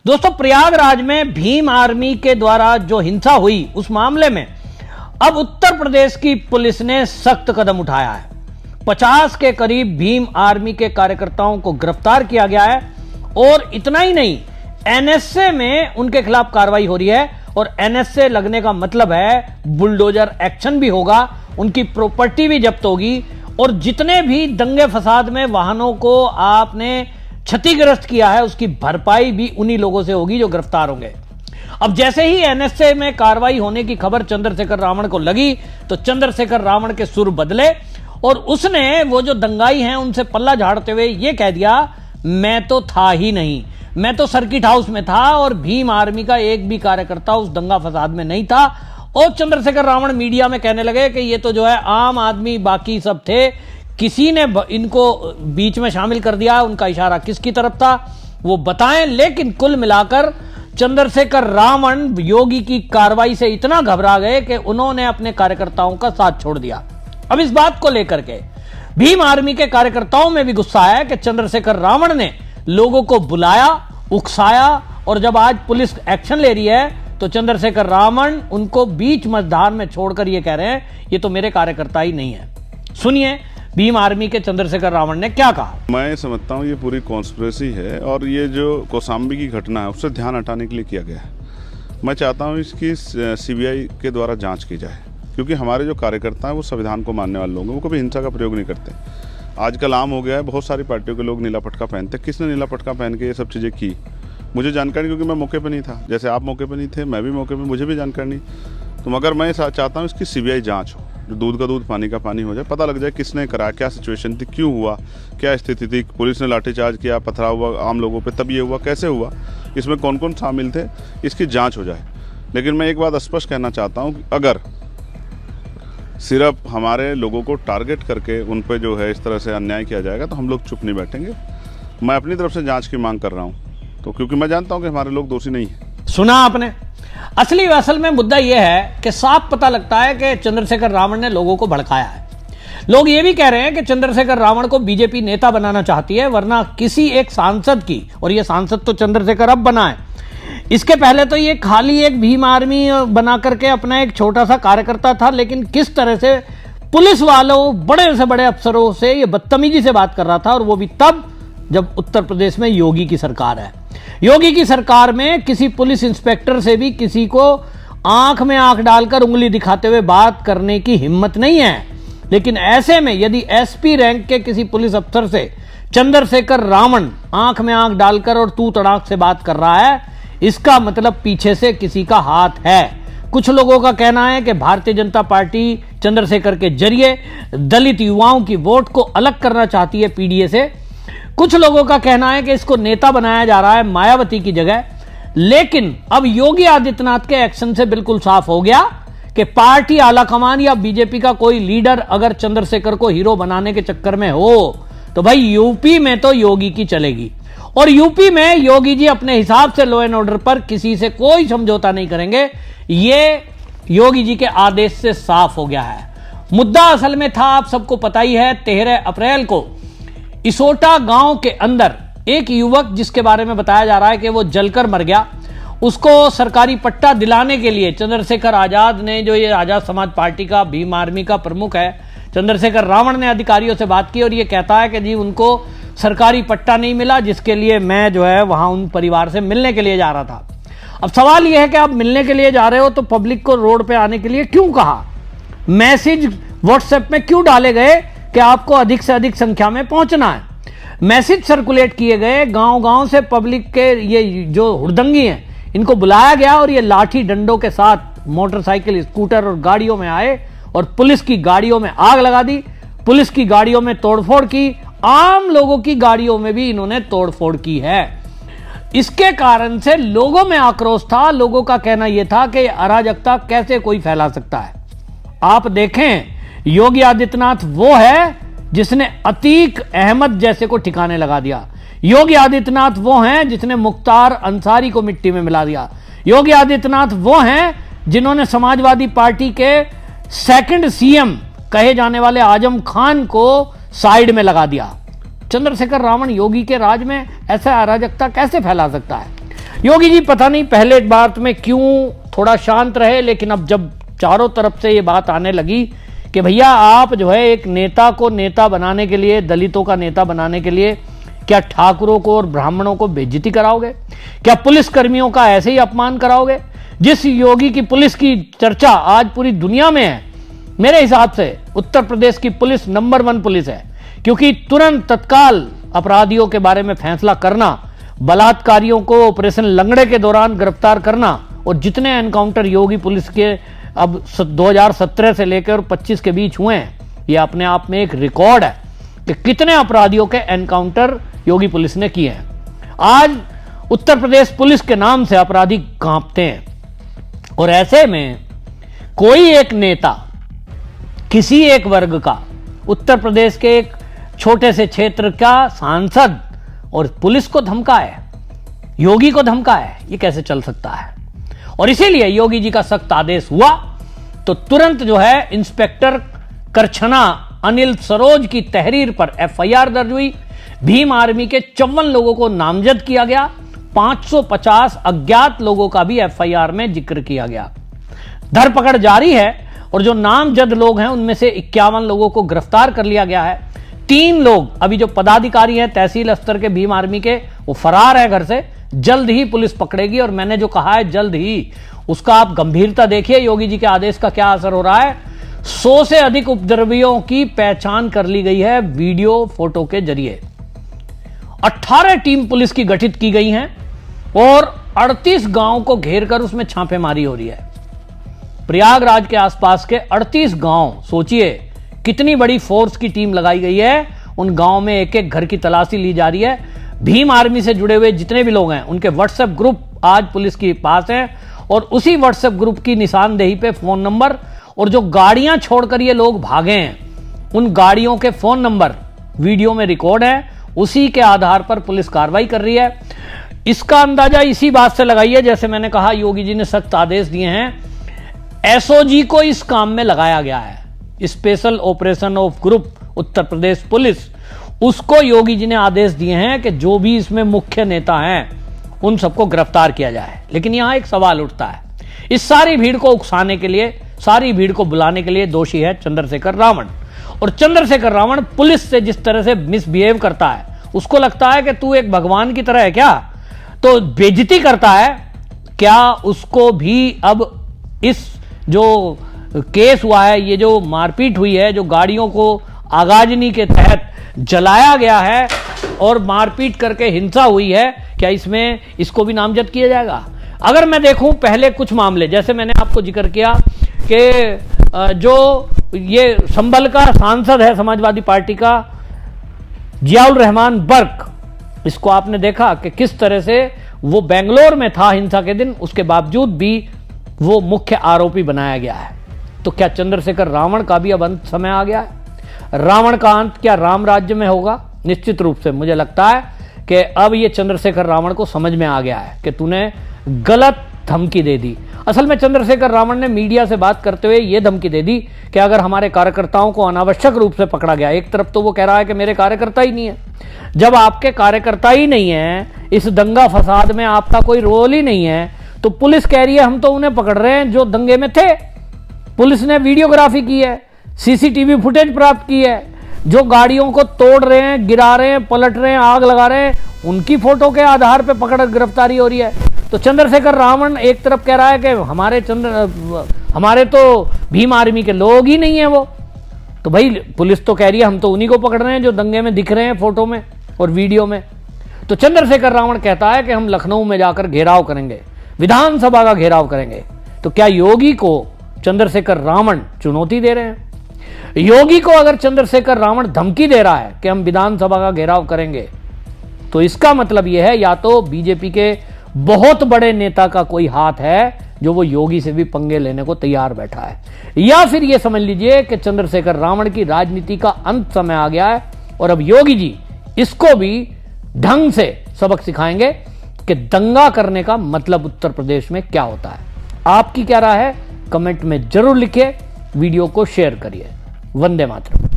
दोस्तों, प्रयागराज में भीम आर्मी के द्वारा जो हिंसा हुई उस मामले में अब उत्तर प्रदेश की पुलिस ने सख्त कदम उठाया है। 50 के करीब भीम आर्मी के कार्यकर्ताओं को गिरफ्तार किया गया है और इतना ही नहीं, एनएसए में उनके खिलाफ कार्रवाई हो रही है और एनएसए लगने का मतलब है बुलडोजर एक्शन भी होगा, उनकी प्रॉपर्टी भी जब्त होगी और जितने भी दंगे फसाद में वाहनों को आपने क्षतिग्रस्त किया है उसकी भरपाई भी उन्हीं लोगों से होगी जो गिरफ्तार होंगे। अब जैसे ही एनएसए में कार्रवाई होने की खबर चंद्रशेखर रावण को लगी तो चंद्रशेखर रावण के सुर बदले और उसने वो जो दंगाई हैं उनसे पल्ला झाड़ते हुए ये कह दिया, मैं तो था ही नहीं, मैं तो सर्किट हाउस में था और भीम आर्मी का एक भी कार्यकर्ता उस दंगा फसाद में नहीं था। और चंद्रशेखर रावण मीडिया में कहने लगे कि ये तो जो है आम आदमी, बाकी सब थे, किसी ने इनको बीच में शामिल कर दिया, उनका इशारा किसकी तरफ था वो बताएं। लेकिन कुल मिलाकर चंद्रशेखर रावण योगी की कार्रवाई से इतना घबरा गए कि उन्होंने अपने कार्यकर्ताओं का साथ छोड़ दिया। अब इस बात को लेकर के भीम आर्मी के कार्यकर्ताओं में भी गुस्सा है कि चंद्रशेखर रावण ने लोगों को बुलाया, उकसाया और जब आज पुलिस एक्शन ले रही है तो चंद्रशेखर रावण उनको बीच मैदान में छोड़कर ये कह रहे हैं ये तो मेरे कार्यकर्ता ही नहीं है। सुनिए भीम आर्मी के चंद्रशेखर रावण ने क्या कहा। मैं समझता हूँ ये पूरी कॉन्स्पिरेसी है और ये जो कौशाम्बी की घटना है उससे ध्यान हटाने के लिए किया गया है। मैं चाहता हूँ इसकी सीबीआई के द्वारा जांच की जाए, क्योंकि हमारे जो कार्यकर्ता हैं वो संविधान को मानने वाले लोग हैं, वो कभी हिंसा का प्रयोग नहीं करते। आजकल आम हो गया है, बहुत सारी पार्टियों के लोग नीला पटका पहनते। किसने नीला पटका पहन के ये सब चीज़ें की मुझे जानकारी, क्योंकि मैं मौके पर नहीं था, जैसे आप मौके पर नहीं थे, मैं भी मौके पर, मुझे भी जानकारी नहीं। तो मगर मैं चाहता हूँ इसकी सीबीआई जांच हो, जो दूध का दूध पानी का पानी हो जाए, पता लग जाए किसने करा, क्या सिचुएशन थी, क्यों हुआ, क्या स्थिति थी, पुलिस ने लाठीचार्ज किया, पथराव हुआ आम लोगों पे, तब ये हुआ, कैसे हुआ, इसमें कौन कौन शामिल थे, इसकी जांच हो जाए। लेकिन मैं एक बात स्पष्ट कहना चाहता हूँ कि अगर सिर्फ हमारे लोगों को टारगेट करके उन पर जो है इस तरह से अन्याय किया जाएगा तो हम लोग चुप नहीं बैठेंगे। मैं अपनी तरफ से जाँच की मांग कर रहा हूँ, तो क्योंकि मैं जानता हूँ कि हमारे लोग दोषी नहीं है। सुना आपने, असल में मुद्दा यह है कि साफ पता लगता है कि चंद्रशेखर रावण ने लोगों को भड़काया है। लोग ये भी कह रहे हैं कि चंद्रशेखर रावण को बीजेपी नेता बनाना चाहती है, वरना किसी एक सांसद की, और ये सांसद तो चंद्रशेखर अब बना है, इसके पहले तो ये खाली एक भीम आर्मी बना करके अपना एक छोटा सा कार्यकर्ता था। लेकिन किस तरह से पुलिस वालों, बड़े से बड़े अफसरों से ये बदतमीजी से बात कर रहा था, और वो भी तब जब उत्तर प्रदेश में योगी की सरकार है। योगी की सरकार में किसी पुलिस इंस्पेक्टर से भी किसी को आंख में आंख डालकर उंगली दिखाते हुए बात करने की हिम्मत नहीं है। लेकिन ऐसे में यदि एसपी रैंक के किसी पुलिस अफसर से चंद्रशेखर रावण आंख में आंख डालकर और तू तड़ाक से बात कर रहा है, इसका मतलब पीछे से किसी का हाथ है। कुछ लोगों का कहना है कि भारतीय जनता पार्टी चंद्रशेखर के जरिए दलित युवाओं की वोट को अलग करना चाहती है पीडीए से। कुछ लोगों का कहना है कि इसको नेता बनाया जा रहा है मायावती की जगह। लेकिन अब योगी आदित्यनाथ के एक्शन से बिल्कुल साफ हो गया कि पार्टी आलाकमान या बीजेपी का कोई लीडर अगर चंद्रशेखर को हीरो बनाने के चक्कर में हो तो भाई यूपी में तो योगी की चलेगी। और यूपी में योगी जी अपने हिसाब से लॉ एंड ऑर्डर पर किसी से कोई समझौता नहीं करेंगे, ये योगी जी के आदेश से साफ हो गया है। मुद्दा असल में था, आप सबको पता ही है, 13 अप्रैल को इसोटा गांव के अंदर एक युवक, जिसके बारे में बताया जा रहा है कि वो जलकर मर गया, उसको सरकारी पट्टा दिलाने के लिए चंद्रशेखर आजाद ने, जो ये आजाद समाज पार्टी का भीम आर्मी का प्रमुख है, चंद्रशेखर रावण ने अधिकारियों से बात की और ये कहता है कि जी उनको सरकारी पट्टा नहीं मिला, जिसके लिए मैं जो है वहां उन परिवार से मिलने के लिए जा रहा था। अब सवाल यह है कि आप मिलने के लिए जा रहे हो तो पब्लिक को रोड पे आने के लिए क्यों कहा? मैसेज व्हाट्सएप में क्यों डाले गए कि आपको अधिक से अधिक संख्या में पहुंचना है? मैसेज सर्कुलेट किए गए, गांव गांव से पब्लिक के ये जो हुड़दंगी हैं इनको बुलाया गया और ये लाठी डंडों के साथ मोटरसाइकिल, स्कूटर और गाड़ियों में आए और पुलिस की गाड़ियों में आग लगा दी, पुलिस की गाड़ियों में तोड़फोड़ की, आम लोगों की गाड़ियों में भी इन्होंने तोड़फोड़ की है। इसके कारण से लोगों में आक्रोश था। लोगों का कहना यह था कि अराजकता कैसे कोई फैला सकता है। आप देखें, योगी आदित्यनाथ वो है जिसने अतीक अहमद जैसे को ठिकाने लगा दिया। योगी आदित्यनाथ वो हैं जिसने मुख्तार अंसारी को मिट्टी में मिला दिया। योगी आदित्यनाथ वो हैं जिन्होंने समाजवादी पार्टी के सेकंड सीएम कहे जाने वाले आजम खान को साइड में लगा दिया। चंद्रशेखर रावण योगी के राज में ऐसा अराजकता कैसे फैला सकता है? योगी जी पता नहीं पहले बात में क्यों थोड़ा शांत रहे, लेकिन अब जब चारों तरफ से ये बात आने लगी कि भैया आप जो है एक नेता को नेता बनाने के लिए, दलितों का नेता बनाने के लिए क्या ठाकुरों को और ब्राह्मणों को बेइज्जती कराओगे? क्या पुलिस कर्मियों का ऐसे ही अपमान कराओगे? जिस योगी की पुलिस की चर्चा आज पूरी दुनिया में है, मेरे हिसाब से उत्तर प्रदेश की पुलिस नंबर 1 पुलिस है, क्योंकि तुरंत तत्काल अपराधियों के बारे में फैसला करना, बलात्कारियों को ऑपरेशन लंगड़े के दौरान गिरफ्तार करना, और जितने एनकाउंटर योगी पुलिस के अब 2017 से लेकर 25 के बीच हुए हैं, ये अपने आप में एक रिकॉर्ड है कि कितने अपराधियों के एनकाउंटर योगी पुलिस ने किए हैं। आज उत्तर प्रदेश पुलिस के नाम से अपराधी कांपते हैं, और ऐसे में कोई एक नेता किसी एक वर्ग का, उत्तर प्रदेश के एक छोटे से क्षेत्र का सांसद और पुलिस को धमकाए, योगी को धमकाए, ये कैसे चल सकता है? और इसीलिए योगी जी का सख्त आदेश हुआ तो तुरंत जो है इंस्पेक्टर करछना अनिल सरोज की तहरीर पर एफआईआर दर्ज हुई। भीम आर्मी के 54 लोगों को नामजद किया गया, 550 अज्ञात लोगों का भी एफआईआर में जिक्र किया गया। धरपकड़ जारी है और जो नामजद लोग हैं उनमें से 51 लोगों को गिरफ्तार कर लिया गया है। 3 लोग अभी जो पदाधिकारी हैं तहसील स्तर के भीम आर्मी के, वो फरार है घर से। जल्द ही पुलिस पकड़ेगी, और मैंने जो कहा है जल्द ही, उसका आप गंभीरता देखिए योगी जी के आदेश का क्या असर हो रहा है। 100 से अधिक उपद्रवियों की पहचान कर ली गई है वीडियो फोटो के जरिए। 18 टीम पुलिस की गठित की गई हैं और 38 गांव को घेरकर उसमें छापेमारी हो रही है। प्रयागराज के आसपास के 38 गांव, सोचिए कितनी बड़ी फोर्स की टीम लगाई गई है। उन गांव में एक एक घर की तलाशी ली जा रही है। भीम आर्मी से जुड़े हुए जितने भी लोग हैं उनके व्हाट्सएप ग्रुप आज पुलिस के पास हैं, और उसी व्हाट्सएप ग्रुप की निशानदेही पे फोन नंबर, और जो गाड़ियां छोड़कर ये लोग भागे हैं उन गाड़ियों के फोन नंबर वीडियो में रिकॉर्ड है। उसी के आधार पर पुलिस कार्रवाई कर रही है। इसका अंदाजा इसी बात से लगाइए, जैसे मैंने कहा योगी जी ने सख्त आदेश दिए हैं, एसओजी को इस काम में लगाया गया है, special operation of group Uttar Pradesh police, उसको योगी जी ने आदेश दिए हैं कि जो भी इसमें मुख्य नेता हैं उन सबको गिरफ्तार किया जाए। लेकिन यहां एक सवाल उठता है, इस सारी भीड़ को उकसाने के लिए, सारी भीड़ को बुलाने के लिए दोषी है चंद्रशेखर रावण। और चंद्रशेखर रावण पुलिस से जिस तरह से मिसबिहेव करता है, उसको लगता है कि तू एक भगवान की तरह है क्या, तो बेइज्जती करता है क्या, उसको भी अब इस जो केस हुआ है, ये जो मारपीट हुई है, जो गाड़ियों को आगाजनी के तहत जलाया गया है और मारपीट करके हिंसा हुई है, क्या इसमें इसको भी नामजद किया जाएगा? अगर मैं देखूं पहले कुछ मामले, जैसे मैंने आपको जिक्र किया कि जो ये संभल का सांसद है समाजवादी पार्टी का जियाउल रहमान बर्क, इसको आपने देखा कि किस तरह से वो बेंगलोर में था हिंसा के दिन, उसके बावजूद भी वो मुख्य आरोपी बनाया गया है। तो क्या चंद्रशेखर रावण का भी अब अंत समय आ गया है? रावण का अंत क्या राम राज्य में होगा? निश्चित रूप से मुझे लगता है कि अब ये चंद्रशेखर रावण को समझ में आ गया है कि तूने गलत धमकी दे दी। असल में चंद्रशेखर रावण ने मीडिया से बात करते हुए ये धमकी दे दी कि अगर हमारे कार्यकर्ताओं को अनावश्यक रूप से पकड़ा गया, एक तरफ तो वो कह रहा है कि मेरे कार्यकर्ता ही नहीं है। जब आपके कार्यकर्ता ही नहीं है, इस दंगा फसाद में आपका कोई रोल ही नहीं है, तो पुलिस कह रही है हम तो उन्हें पकड़ रहे हैं जो दंगे में थे। पुलिस ने वीडियोग्राफी की है, सीसीटीवी फुटेज प्राप्त की है, जो गाड़ियों को तोड़ रहे हैं, गिरा रहे हैं, पलट रहे हैं, आग लगा रहे हैं, उनकी फोटो के आधार पर पकड़ गिरफ्तारी हो रही है। तो चंद्रशेखर रावण एक तरफ कह रहा है कि हमारे तो भीम आर्मी के लोग ही नहीं है वो, तो भाई पुलिस तो कह रही है हम तो उन्हीं को पकड़ रहे हैं जो दंगे में दिख रहे हैं फोटो में और वीडियो में। तो चंद्रशेखर रावण कहता है कि हम लखनऊ में जाकर घेराव करेंगे, विधानसभा का घेराव करेंगे। तो क्या योगी को चंद्रशेखर रावण चुनौती दे रहे हैं? योगी को अगर चंद्रशेखर रावण धमकी दे रहा है कि हम विधानसभा का घेराव करेंगे, तो इसका मतलब यह है या तो बीजेपी के बहुत बड़े नेता का कोई हाथ है जो वो योगी से भी पंगे लेने को तैयार बैठा है, या फिर ये समझ लीजिए कि चंद्रशेखर रावण की राजनीति का अंत समय आ गया है और अब योगी जी इसको भी ढंग से सबक सिखाएंगे कि दंगा करने का मतलब उत्तर प्रदेश में क्या होता है। आपकी क्या राय है? कमेंट में जरूर लिखिए, वीडियो को शेयर करिए। वंदे मातरम।